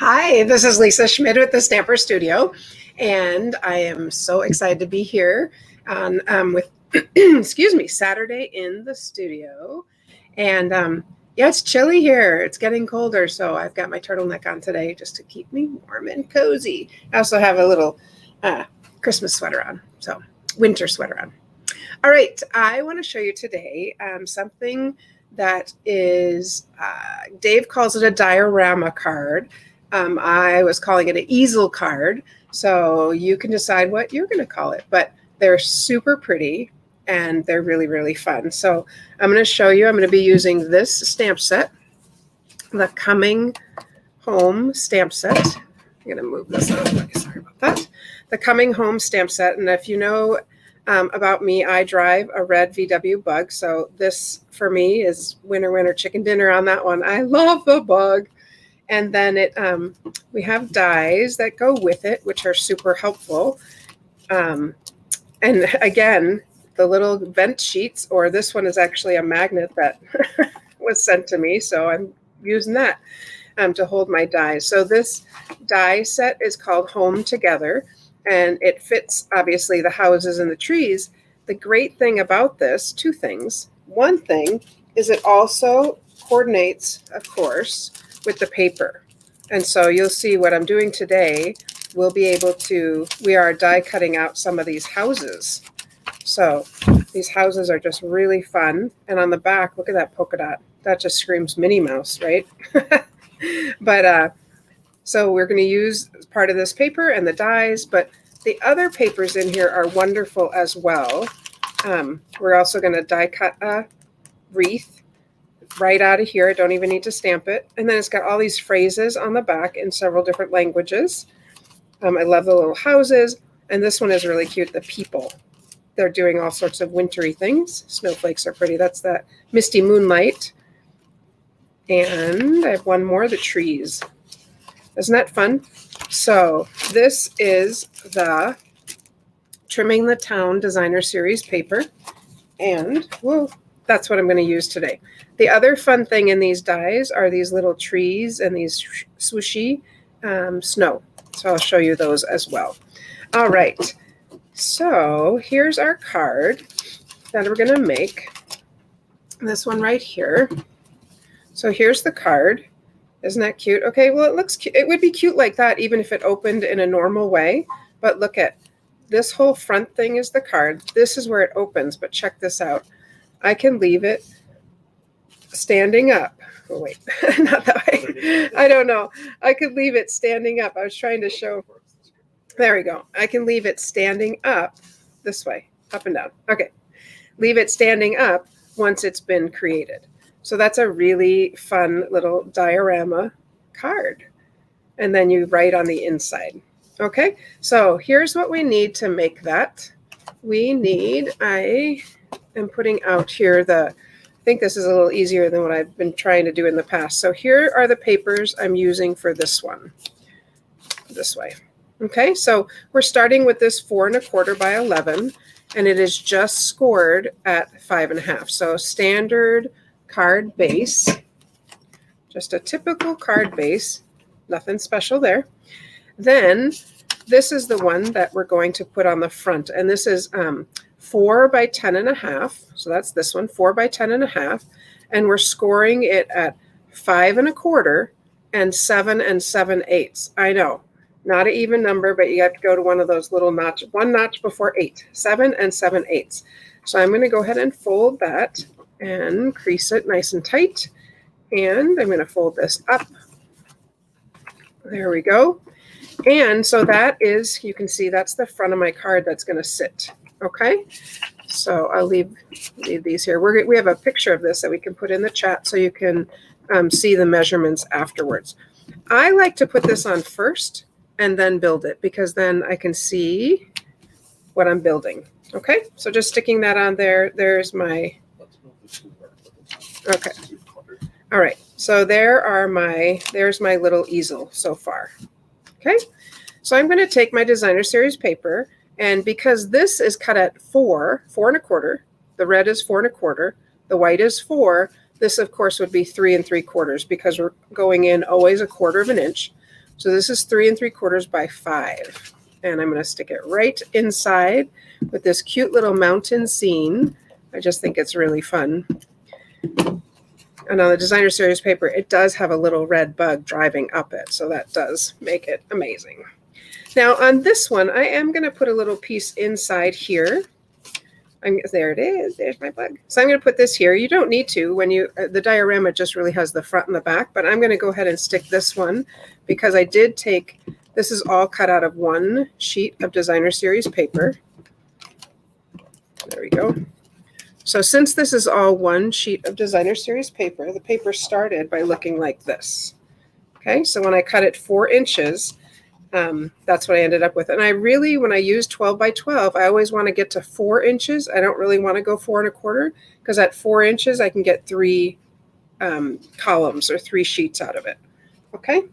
Hi, this is Lisa Schmidt with the Stamper Studio, and I am so excited to be here on with excuse me, Saturday in the studio. And yeah, it's chilly here. It's getting colder, so I've got my turtleneck on today just to keep me warm and cozy. I also have a little Christmas sweater on, so winter sweater on. All right, I want to show you today something that is, Dave calls it a diorama card. I was calling it an easel card, so you can decide what you're going to call it, but they're super pretty and they're really, really fun. So I'm going to show you, I'm going to be using this stamp set, the Coming Home stamp set. I'm going to move this out of the way, sorry about that. The Coming Home stamp set, and if you know about me, I drive a red VW Bug, so this for me is winner, winner, chicken dinner on that one. I love the Bug. And then we have dies that go with it, which are super helpful. And again, the little vent sheets, or this one is actually a magnet that was sent to me, so I'm using that to hold my dies. So this die set is called Home Together, and it fits, obviously, the houses and the trees. The great thing about this, two things. One thing is it also coordinates, of course, with the paper. And so you'll see what I'm doing today. We'll be able to, we are die cutting out some of these houses. So these houses are just really fun. And on the back, look at that polka dot. That just screams Minnie Mouse, right? But so we're going to use part of this paper and the dies, but the other papers in here are wonderful as well. We're also going to die cut a wreath right out of here. I don't even need to stamp it. And then it's got all these phrases on the back in several different languages. I love the little houses. And this one is really cute, the people. They're doing all sorts of wintry things. Snowflakes are pretty. That's that misty moonlight. And I have one more, the trees. Isn't that fun? So this is the Trimming the Town Designer Series paper. And whoa, that's what I'm going to use today. The other fun thing in these dies are these little trees and these swooshy snow. So I'll show you those as well. All right. So here's our card that we're going to make. This one right here. So here's the card. Isn't that cute? Okay, well, it looks cute. It would be cute like that even if it opened in a normal way. But look at this whole front thing is the card. This is where it opens, but check this out. I can leave it standing up. Oh, wait, not that way. I don't know. I could leave it standing up. I was trying to show. There we go. I can leave it standing up this way, up and down. Okay. Leave it standing up once it's been created. So that's a really fun little diorama card. And then you write on the inside. Okay. So here's what we need to make that. We need, I am putting out here I think this is a little easier than what I've been trying to do in the past. So here are the papers I'm using for this one, this way. Okay, so we're starting with this 4 1/4 by 11, and it is just scored at 5 1/2. So standard card base, just a typical card base, nothing special there. Then this is the one that we're going to put on the front, and this is 4 by 10 1/2. So that's this one, 4 by 10 1/2. And we're scoring it at 5 1/4 and 7 7/8. I know, not an even number, but you have to go to one of those little one notch before 8, 7 7/8. So I'm going to go ahead and fold that and crease it nice and tight. And I'm going to fold this up. There we go. And so that is, you can see that's the front of my card that's going to sit. Okay, so I'll leave these here. We have a picture of this that we can put in the chat so you can see the measurements afterwards. I like to put this on first and then build it because then I can see what I'm building. Okay, so just sticking that on there. There's my, okay. All right, so there's my little easel so far. Okay, so I'm going to take my Designer Series paper. And because this is cut at 4 1/4, the red is 4 1/4, the white is 4, this of course would be 3 3/4 because we're going in always 1/4 of an inch. So this is 3 3/4 by 5. And I'm going to stick it right inside with this cute little mountain scene. I just think it's really fun. And on the designer series paper, it does have a little red bug driving up it. So that does make it amazing. Now on this one, I am going to put a little piece inside here. There it is. There's my bug. So I'm going to put this here. You don't need to when you, the diorama just really has the front and the back, but I'm going to go ahead and stick this one because I did take, this is all cut out of one sheet of designer series paper. There we go. So since this is all one sheet of designer series paper, the paper started by looking like this. Okay, so when I cut it 4 inches, that's what I ended up with. And I really, when I use 12 by 12, I always want to get to 4 inches. I don't really want to go 4 1/4 because at 4 inches, I can get 3 columns or 3 sheets out of it. Okay.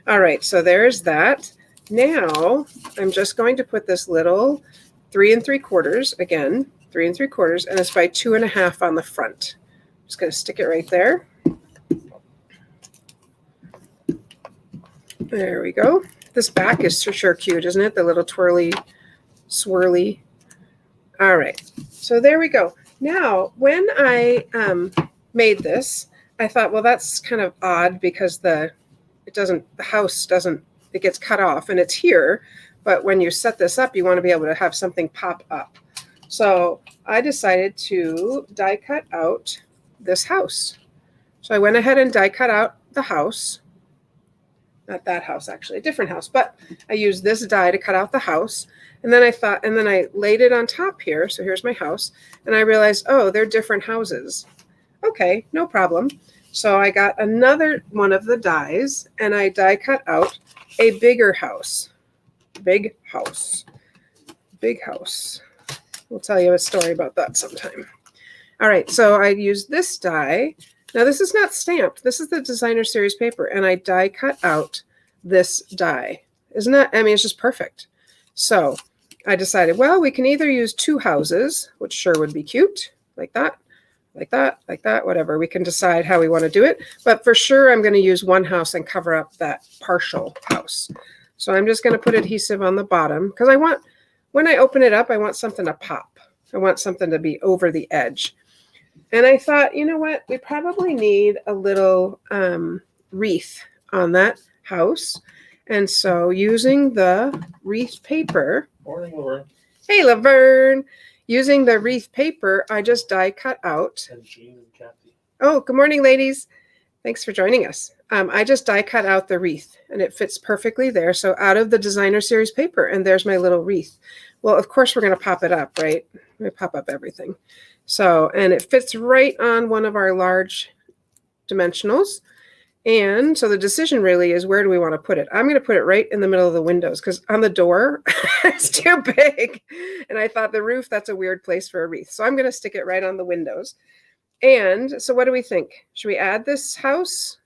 All right. So there's that. Now I'm just going to put this little 3 3/4, again, 3 3/4, and it's by 2 1/2 on the front. Just going to stick it right there. There we go. This back is for sure cute, isn't it? The little twirly, swirly. All right. So there we go. Now, when I made this, I thought, well, that's kind of odd because the house doesn't, it gets cut off and it's here. But when you set this up, you want to be able to have something pop up. So I decided to die cut out this house. So I went ahead and die cut out the house. Not that house, actually, a different house. But I used this die to cut out the house. And then I thought, and then I laid it on top here. So here's my house. And I realized, oh, they're different houses. Okay, no problem. So I got another one of the dies and I die cut out a bigger house. Big house. Big house. We'll tell you a story about that sometime. All right, so I used this die. Now this is not stamped. This is the designer series paper, and I die cut out this die. Isn't that, I mean, it's just perfect. So I decided, well, we can either use 2 houses, which sure would be cute, like that, like that, like that, whatever. We can decide how we want to do it. But for sure, I'm going to use 1 house and cover up that partial house. So I'm just going to put adhesive on the bottom because I want, when I open it up, I want something to pop. I want something to be over the edge. And I thought, you know what? We probably need a little wreath on that house. And so using the wreath paper. Morning, Laverne. Hey, Laverne. Using the wreath paper, I just die cut out. And Jean and Kathy. Oh, good morning, ladies. Thanks for joining us. I just die cut out the wreath and it fits perfectly there. So out of the designer series paper, and there's my little wreath. Well, of course, we're going to pop it up, right? We pop up everything. So, and it fits right on one of our large dimensionals. And so the decision really is, where do we want to put it? I'm going to put it right in the middle of the windows because on the door, it's too big. And I thought the roof, that's a weird place for a wreath. So I'm going to stick it right on the windows. And so what do we think? Should we add this house?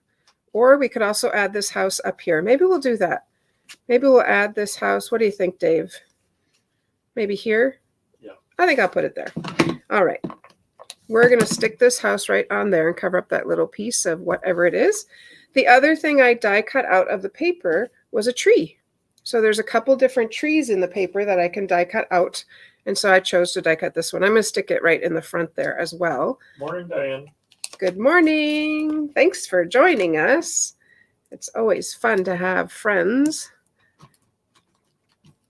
Or we could also add this house up here. Maybe we'll do that. Maybe we'll add this house. What do you think, Dave? Maybe here? Yeah. I think I'll put it there. All right. We're going to stick this house right on there and cover up that little piece of whatever it is. The other thing I die cut out of the paper was a tree. So there's a couple different trees in the paper that I can die cut out. And so I chose to die cut this one. I'm going to stick it right in the front there as well. Morning, Diane. Good morning. Thanks for joining us. It's always fun to have friends.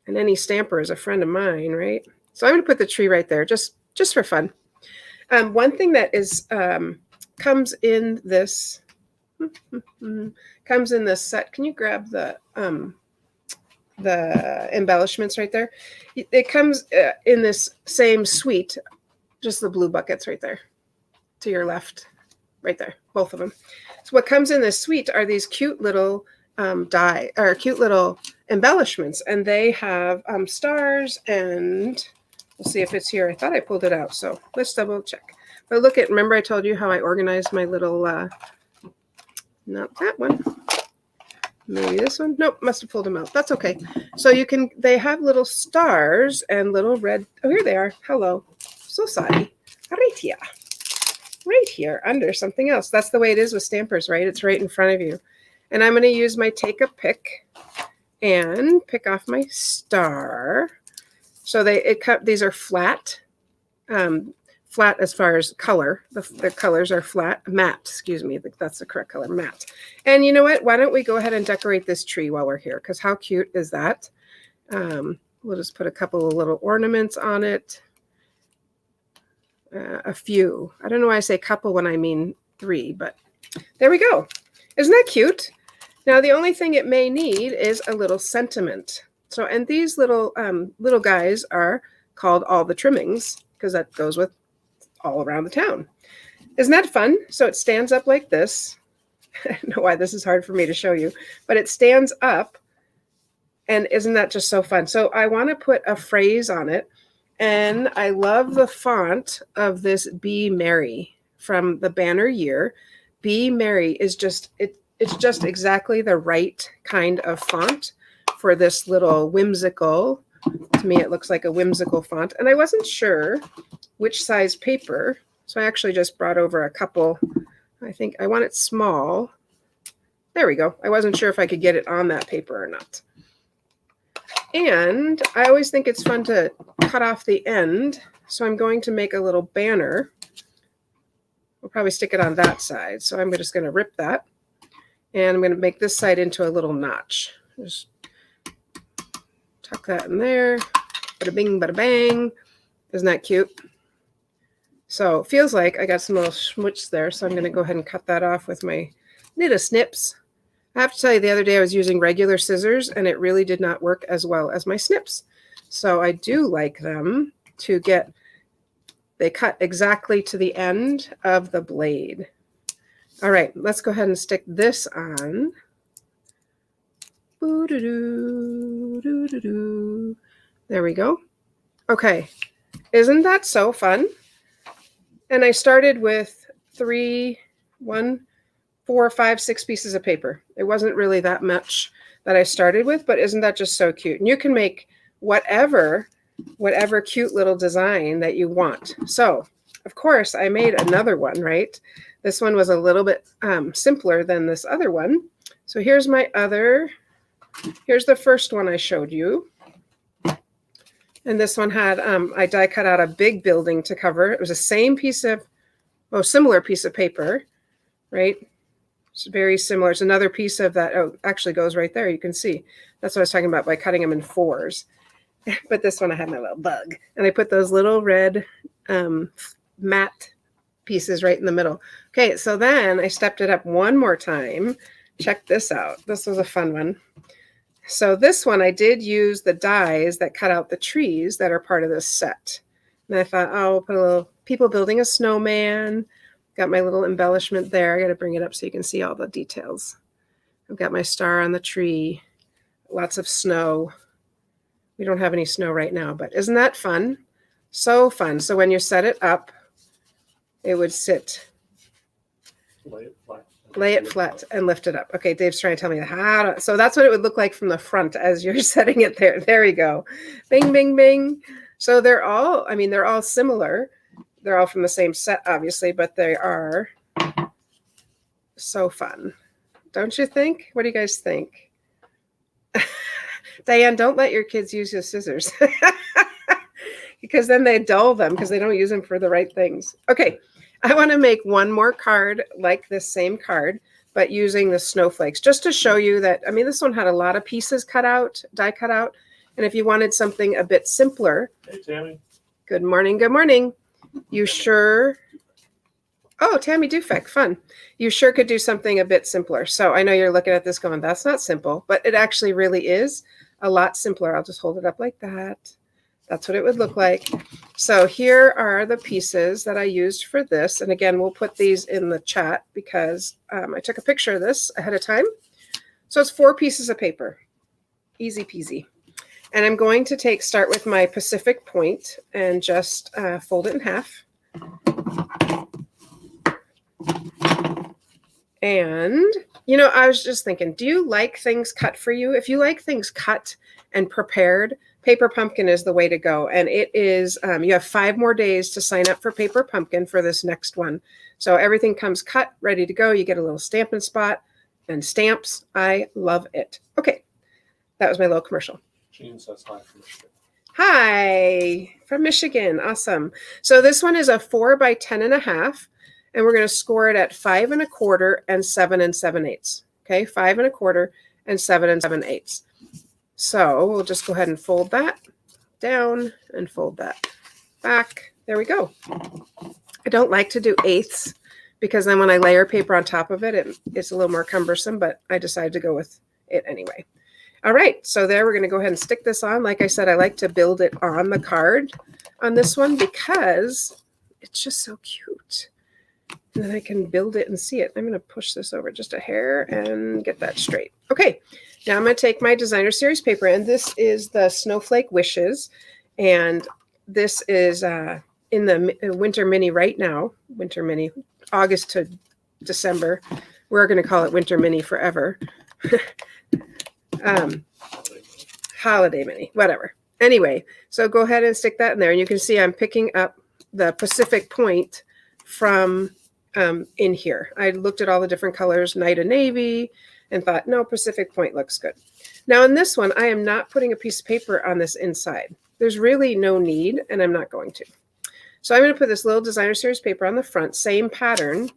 And any stamper is a friend of mine, right? So I'm going to put the tree right there just for fun. One thing that is comes in this set. Can you grab the embellishments right there? It comes in this same suite, just the blue buckets right there to your left, right there, both of them. So what comes in this suite are these cute little cute little embellishments, and they have stars, and we'll see if it's here. I thought I pulled it out, so let's double check. But look at, remember I told you how I organized my little, not that one. Maybe this one. Nope, must have pulled them out. That's okay. So you can, they have little stars and little red, oh, here they are. Hello. So sorry. Right here. Right here under something else. That's the way it is with stampers, right? It's right in front of you. And I'm going to use my take a pick and pick off my star. So these are flat, flat as far as color. The colors are flat, matte, excuse me. That's the correct color, matte. And you know what? Why don't we go ahead and decorate this tree while we're here? Because how cute is that? We'll just put a couple of little ornaments on it. A few. I don't know why I say couple when I mean 3, but there we go. Isn't that cute? Now, the only thing it may need is a little sentiment. So, and these little guys are called all the trimmings because that goes with all around the town. Isn't that fun? So it stands up like this. I don't know why this is hard for me to show you, but it stands up. And isn't that just so fun? So I want to put a phrase on it. And I love the font of this Be Merry from the banner year. Be Merry is just, it's just exactly the right kind of font for this little whimsical, to me it looks like a whimsical font. And I wasn't sure which size paper. So I actually just brought over a couple. I think I want it small. There we go. I wasn't sure if I could get it on that paper or not. And I always think it's fun to cut off the end. So I'm going to make a little banner. We'll probably stick it on that side. So I'm just going to rip that. And I'm going to make this side into a little notch. Just tuck that in there. Bada bing, bada bang. Isn't that cute? So it feels like I got some little schmutz there. So I'm going to go ahead and cut that off with my knit snips. I have to tell you, the other day I was using regular scissors and it really did not work as well as my snips. So I do like them to they cut exactly to the end of the blade. All right, let's go ahead and stick this on. There we go. Okay, isn't that so fun? And I started with 4, 5, 6 pieces of paper. It wasn't really that much that I started with, but isn't that just so cute? And you can make whatever cute little design that you want. So, of course, I made another one, right? This one was a little bit simpler than this other one. So here's the first one I showed you. And this one had, I die cut out a big building to cover. It was the same similar piece of paper, right? It's very similar. It's another piece of that. Oh, actually goes right there. You can see. That's what I was talking about by cutting them in 4s. But this one I had my little bug. And I put those little red matte pieces right in the middle. Okay, so then I stepped it up one more time. Check this out. This was a fun one. So this one I did use the dies that cut out the trees that are part of this set. And I thought, oh, we'll put a little people building a snowman. Got my little embellishment there. I got to bring it up so you can see all the details. I've got my star on the tree. Lots of snow. We don't have any snow right now, but isn't that fun? So fun. So when you set it up, it would sit. Lay it flat and lift it up. Okay, Dave's trying to tell me how to. So that's what it would look like from the front as you're setting it there. There we go. Bing, bing, bing. So they're all similar. They're all from the same set, obviously, but they are so fun. Don't you think? What do you guys think? Diane, don't let your kids use your scissors because then they dull them because they don't use them for the right things. Okay, I want to make one more card like this same card, but using the snowflakes just to show you that, I mean, this one had a lot of pieces cut out, die cut out. And if you wanted something a bit simpler. Hey, Tammy. Good morning. Good morning. You sure? Oh, Tammy Dufek, fun. You sure could do something a bit simpler. So I know you're looking at this going, that's not simple, but it actually really is a lot simpler. I'll just hold it up like that. That's what it would look like. So here are the pieces that I used for this. And again, we'll put these in the chat because I took a picture of this ahead of time. So it's 4 pieces of paper. Easy peasy. And I'm going to start with my Pacific point and just fold it in half. And, you know, I was just thinking, do you like things cut for you? If you like things cut and prepared, Paper Pumpkin is the way to go. And it is, you have 5 more days to sign up for Paper Pumpkin for this next one. So everything comes cut, ready to go. You get a little Stampin' Spot and stamps. I love it. Okay, that was my little commercial. Jean says hi from Michigan. Hi from Michigan. Awesome. So this one is a 4 by 10.5, and we're going to score it at 5 1/4 and 7 7/8. Okay, 5 1/4 and 7 7/8. So we'll just go ahead and fold that down and fold that back. There we go. I don't like to do eighths because then when I layer paper on top of it, it's a little more cumbersome, but I decided to go with it anyway. All right, so there we're going to go ahead and stick this on. Like I said, I like to build it on the card on this one because it's just so cute. And then I can build it and see it. I'm going to push this over just a hair and get that straight. Okay, now I'm going to take my designer series paper, and this is the Snowflake Wishes, and this is in the winter mini right now. Winter mini, August to December. We're going to call it winter mini forever. Holiday mini, whatever. Anyway, so go ahead and stick that in there, and you can see I'm picking up the Pacific Point from in here. I looked at all the different colors, night and navy, and thought, no, Pacific Point looks good. Now in this one, I am not putting a piece of paper on this inside. There's really no need, and I'm not going to. So I'm going to put this little designer series paper on the front, same pattern,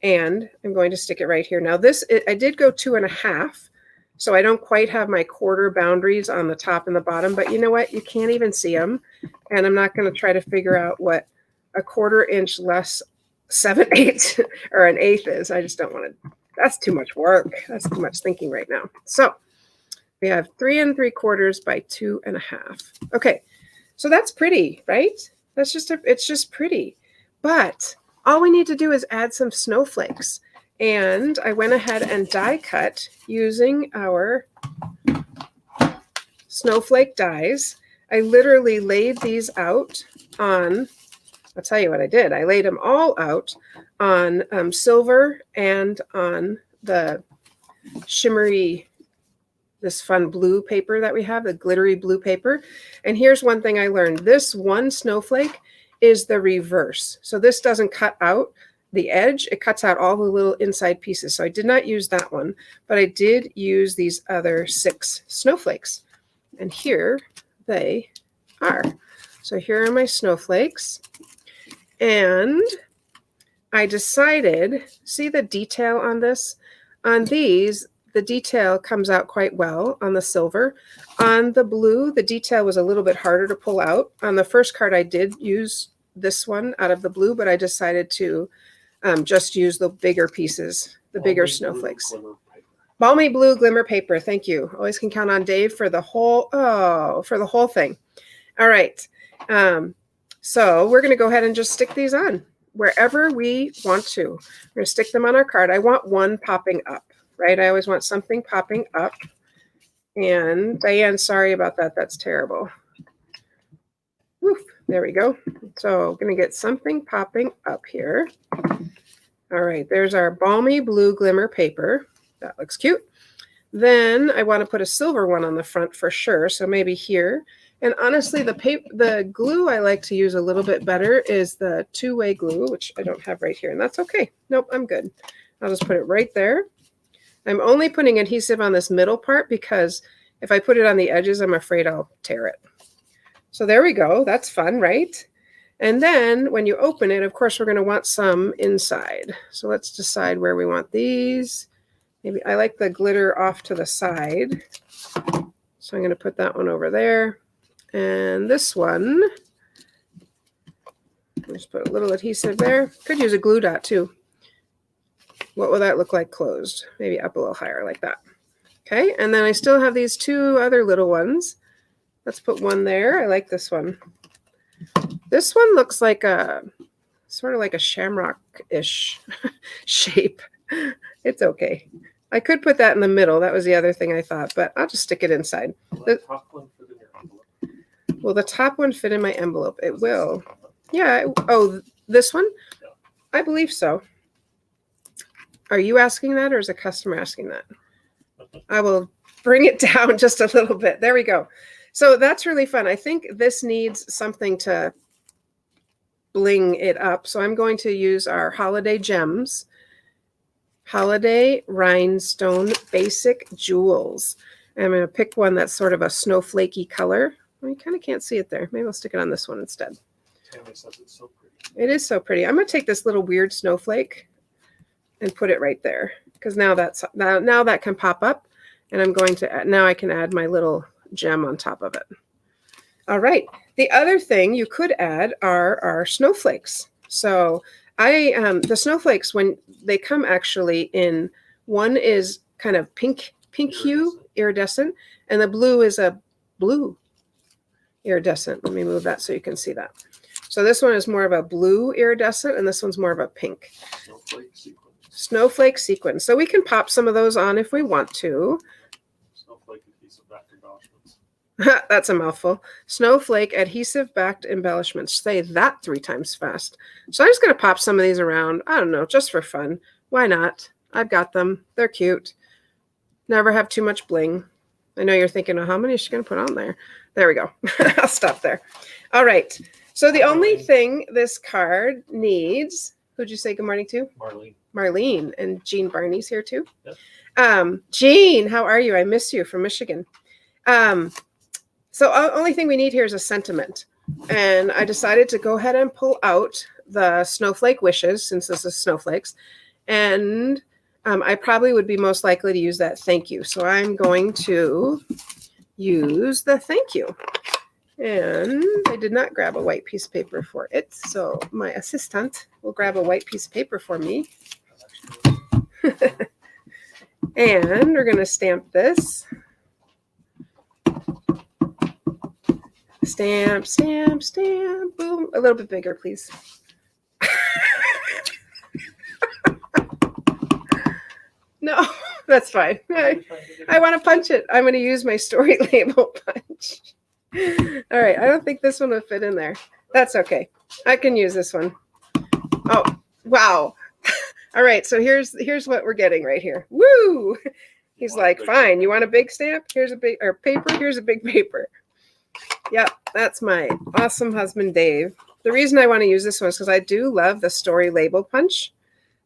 and I'm going to stick it right here. Now this, I did go 2 1/2. So I don't quite have my quarter boundaries on the top and the bottom, but you know what? You can't even see them. And I'm not going to try to figure out what a 1/4 inch less 7/8 or an eighth is. I just don't want to. That's too much work. That's too much thinking right now. So we have 3 3/4 by 2 1/2. Okay, so that's pretty, right? That's just it's just pretty. But all we need to do is add some snowflakes. And I went ahead and die cut using our snowflake dies. I literally laid these out on, I'll tell you what I did. I laid them all out on silver and on the shimmery, this fun blue paper that we have, the glittery blue paper. And here's one thing I learned. This one snowflake is the reverse. So this doesn't cut out the edge, it cuts out all the little inside pieces. So I did not use that one, but I did use these other 6 snowflakes. And here they are. So here are my snowflakes. And I decided, see the detail on this? On these, the detail comes out quite well on the silver. On the blue, the detail was a little bit harder to pull out. On the first card, I did use this one out of the blue, but I decided to just use the bigger pieces, the bigger snowflakes. Balmy blue glimmer paper. Thank you. Always can count on Dave for the whole, for the whole thing. All right. So we're going to go ahead and just stick these on wherever we want to. We're going to stick them on our card. I want one popping up, right? I always want something popping up. And Diane, sorry about that. That's terrible. Woof, there we go. So I'm going to get something popping up here. All right, there's our balmy blue glimmer paper. That looks cute. Then I want to put a silver one on the front for sure. So maybe here. And honestly, the glue I like to use a little bit better is the 2-way glue, which I don't have right here. And that's okay. Nope, I'm good. I'll just put it right there. I'm only putting adhesive on this middle part because if I put it on the edges, I'm afraid I'll tear it. So there we go. That's fun, right? And then when you open it, of course, we're going to want some inside. So let's decide where we want these. Maybe I like the glitter off to the side. So I'm going to put that one over there. And this one, just put a little adhesive there. Could use a glue dot too. What will that look like closed? Maybe up a little higher like that. Okay, and then I still have these 2 other little ones. Let's put one there. I like this one. This one looks like a sort of like a shamrock-ish shape. It's okay. I could put that in the middle. That was the other thing I thought, but I'll just stick it inside. Will the top one fit in your envelope? Will the top one fit in my envelope? It will. Yeah. Oh, this one? Yeah. I believe so. Are you asking that or is a customer asking that? I will bring it down just a little bit. There we go. So that's really fun. I think this needs something to bling it up. So I'm going to use our holiday gems. Holiday Rhinestone Basic Jewels. I'm going to pick one that's sort of a snowflakey color. Well, you kind of can't see it there. Maybe I'll stick it on this one instead. Tammy says it's so pretty. It is so pretty. I'm going to take this little weird snowflake and put it right there, because now that can pop up, and I'm going to add, now I can add my little gem on top of it. All right. The other thing you could add are our snowflakes. So the snowflakes, when they come actually in, one is kind of pink hue, iridescent, and the blue is a blue iridescent. Let me move that so you can see that. So this one is more of a blue iridescent, and this one's more of a pink. Snowflake sequence. Snowflake sequence. So we can pop some of those on if we want to. Snowflake adhesive backed embellishments. That's a mouthful. Snowflake adhesive backed embellishments. Say that 3 times fast. So I'm just going to pop some of these around. I don't know, just for fun. Why not? I've got them. They're cute. Never have too much bling. I know you're thinking, oh, how many is she going to put on there? There we go. I'll stop there. All right. So the only thing this card needs, who'd you say good morning to? Marlene. Marlene, and Jean Barney's here too. Yep. Jean, how are you? I miss you from Michigan. So only thing we need here is a sentiment. And I decided to go ahead and pull out the snowflake wishes, since this is snowflakes. And I probably would be most likely to use that thank you. So I'm going to use the thank you. And I did not grab a white piece of paper for it. So my assistant will grab a white piece of paper for me. And we're going to stamp this. Stamp, stamp, stamp, boom. A little bit bigger, please. No, that's fine. I want to punch it. I'm going to use my story label punch. All right. I don't think this one will fit in there. That's okay. I can use this one. Oh, wow. All right. So here's what we're getting right here. Woo! He's like, fine. You want a big stamp? Here's a big, or paper. Here's a big paper. Yep. That's my awesome husband, Dave. The reason I want to use this one is because I do love the story label punch.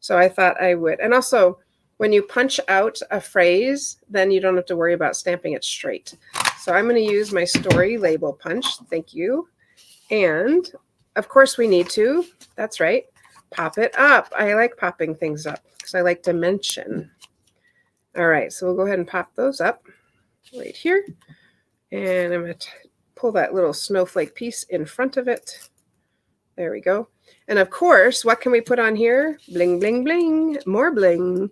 So I thought I would. And also, when you punch out a phrase, then you don't have to worry about stamping it straight. So I'm going to use my story label punch. Thank you. And of course we need to, that's right, pop it up. I like popping things up because I like dimension. All right, so we'll go ahead and pop those up right here. And I'm going to pull that little snowflake piece in front of it. There we go. And of course, what can we put on here? Bling, bling, bling, more bling.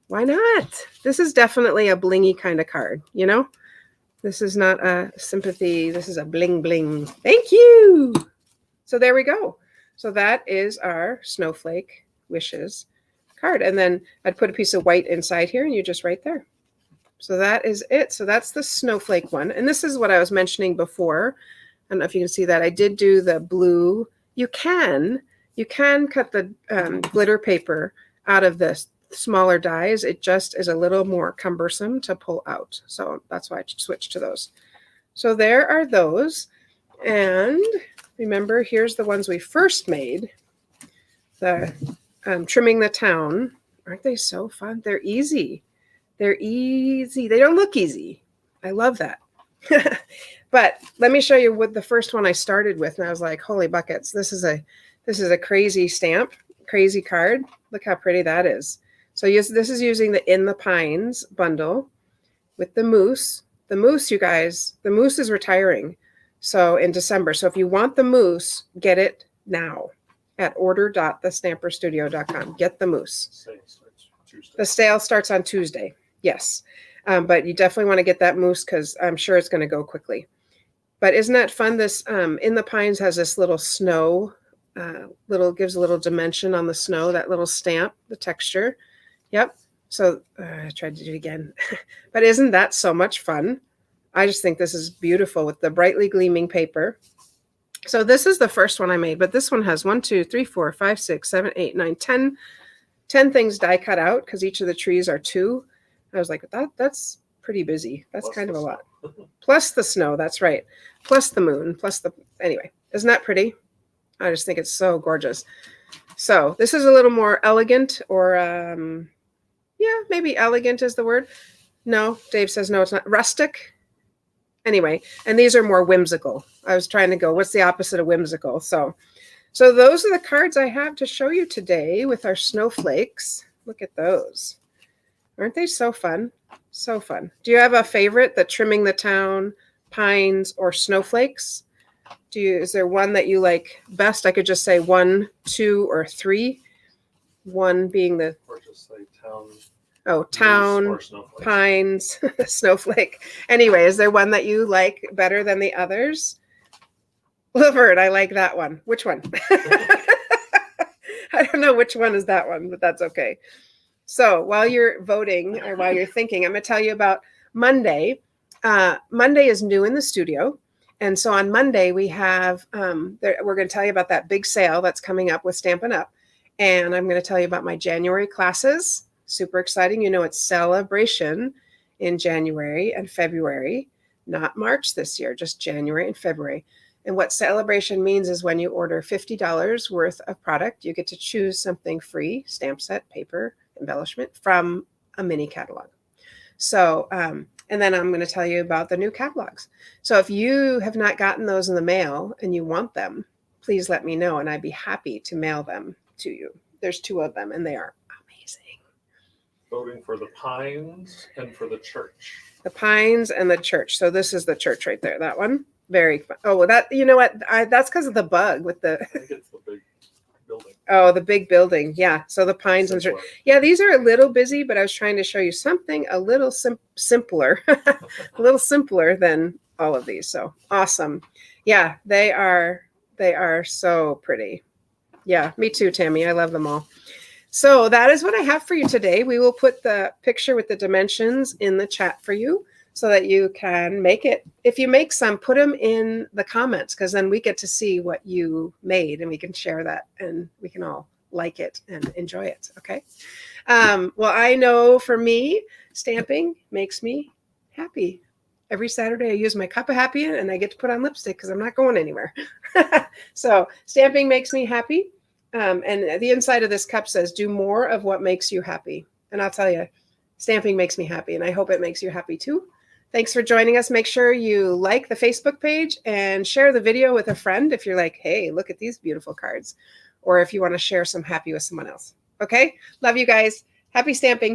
Why not? This is definitely a blingy kind of card, you know? This is not a sympathy. This is a bling, bling. Thank you. So there we go. So that is our snowflake wishes card. And then I'd put a piece of white inside here and you just right there. So that is it. So that's the snowflake one. And this is what I was mentioning before. I don't know if you can see that. I did do the blue. You can cut the glitter paper out of this smaller dies. It just is a little more cumbersome to pull out. So that's why I switched to those. So there are those. And remember, here's the ones we first made. The trimming the town. Aren't they so fun? They're easy. They're easy. They don't look easy. I love that. But let me show you what the first one I started with. And I was like, holy buckets. This is a crazy stamp, crazy card. Look how pretty that is. So yes, this is using the In the Pines bundle with the moose. The moose, you guys, the moose is retiring. So in December. So if you want the moose, get it now at order.thestamperstudio.com. Get the moose. Sale starts Tuesday. The sale starts on Tuesday. Yes. But you definitely want to get that moose because I'm sure it's going to go quickly. But isn't that fun? This In the Pines has this little snow, gives a little dimension on the snow, that little stamp, the texture. Yep. So I tried to do it again. But isn't that so much fun? I just think this is beautiful with the brightly gleaming paper. So this is the first one I made, but this one has 1, 2, 3, 4, 5, 6, 7, 8, 9, 10 things die cut out because each of the trees are 2. I was like, that's pretty busy. That's Plus kind of the a lot. snow. Plus the snow, that's right. Plus the moon, anyway, isn't that pretty? I just think it's so gorgeous. So this is a little more elegant or Yeah, maybe elegant is the word. No, Dave says no, it's not. Rustic. Anyway, and these are more whimsical. I was trying to go, what's the opposite of whimsical? So those are the cards I have to show you today with our snowflakes. Look at those. Aren't they so fun? So fun. Do you have a favorite, the Trimming the Town, Pines, or Snowflakes? Is there one that you like best? I could just say 1, 2, or 3. 1 being the Or just say town. town, Or snowflake. Pines, snowflake. Anyway, is there one that you like better than the others? Laverne, I like that one. Which one? I don't know which one is that one, but that's okay. So while you're voting or while you're thinking, I'm going to tell you about Monday. Monday is new in the studio. And so on Monday, we have, we're going to tell you about that big sale that's coming up with Stampin' Up. And I'm going to tell you about my January classes. Super exciting. You know, it's celebration in January and February, not March this year, just January and February. And what celebration means is when you order $50 worth of product, you get to choose something free, stamp set, paper, embellishment from a mini catalog. So, and then I'm going to tell you about the new catalogs. So if you have not gotten those in the mail and you want them, please let me know and I'd be happy to mail them to you. There's 2 of them and they are amazing. Voting for the Pines and for the church. The Pines and the church. So this is the church right there, that one. Very fun. Oh, well, that, you know what? That's because of the bug with the. I think it's the big building. Oh, the big building. Yeah. So the Pines and church. Yeah, these are a little busy, but I was trying to show you something a little simpler, a little simpler than all of these. So awesome. Yeah, they are so pretty. Yeah, me too, Tammy. I love them all. So that is what I have for you today. We will put the picture with the dimensions in the chat for you so that you can make it. If you make some, put them in the comments because then we get to see what you made and we can share that and we can all like it and enjoy it. Okay. Well, I know for me, stamping makes me happy. Every Saturday I use my cup of happy and I get to put on lipstick because I'm not going anywhere. So stamping makes me happy. And the inside of this cup says, do more of what makes you happy. And I'll tell you, stamping makes me happy and I hope it makes you happy too. Thanks for joining us. Make sure you like the Facebook page and share the video with a friend if you're like, hey, look at these beautiful cards. Or if you want to share some happy with someone else. Okay? Love you guys. Happy stamping.